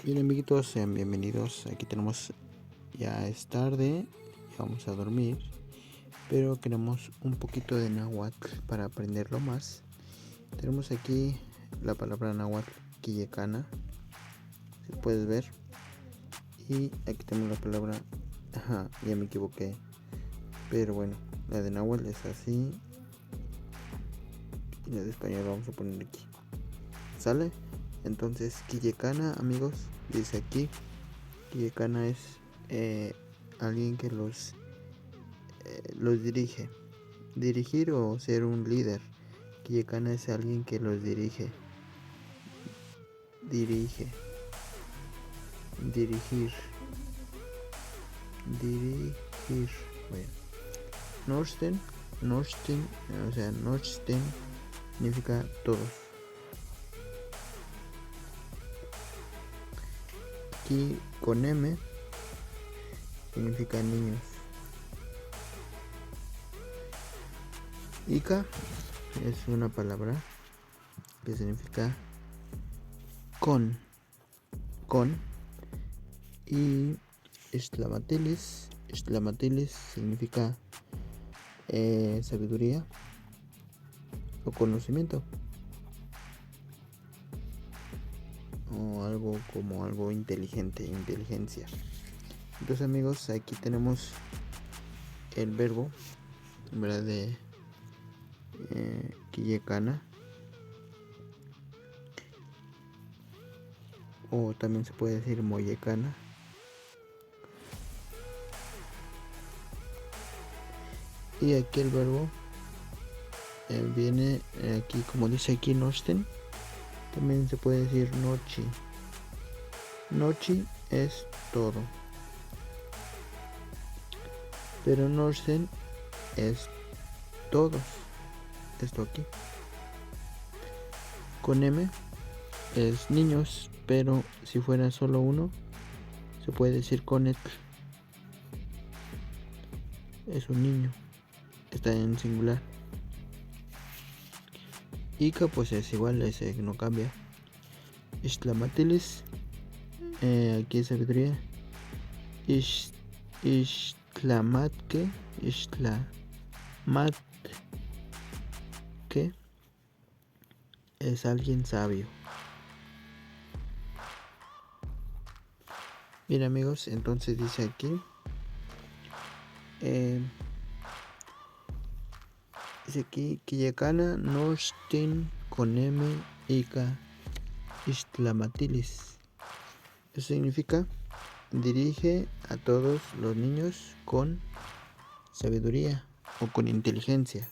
Bien, amiguitos, sean bienvenidos. Aquí tenemos, ya es tarde, ya vamos a dormir, pero queremos un poquito de náhuatl para aprenderlo más. Tenemos aquí la palabra náhuatl, quillecana, si puedes ver, y aquí tenemos la palabra, ya me equivoqué, pero bueno, la de náhuatl es así, y la de español vamos a poner aquí, ¿sale? Entonces, quillecana, amigos, dice aquí. Quillecana es alguien que los dirige. Dirigir o ser un líder. Quillecana es alguien que los dirige. Dirige. Dirigir. Dirigir. Bueno. Norsten. Norsten. O sea, Norsten significa todos. Aquí con M significa niños. Ica es una palabra que significa con. Y Ixtlamatilis significa sabiduría o conocimiento, o algo como algo inteligente, inteligencia. Entonces, amigos, aquí tenemos el verbo, ¿verdad? De quillecana, o también se puede decir moyecana. Y aquí el verbo viene aquí, como dice aquí, Norsten. También se puede decir nochi. Nochi es todo, pero Norsten es todos. Esto aquí con M es niños, pero si fuera solo uno se puede decir conetl. Es un niño, está en singular. Ica pues es igual, ese no cambia. Ixtlamatilis, aquí es sabiduría. Ixtlamatke es alguien sabio. Bien, amigos, entonces dice aquí, dice aquí, quillecana Norsten con M Ica Ixtlamatilis. Eso significa dirige a todos los niños con sabiduría o con inteligencia.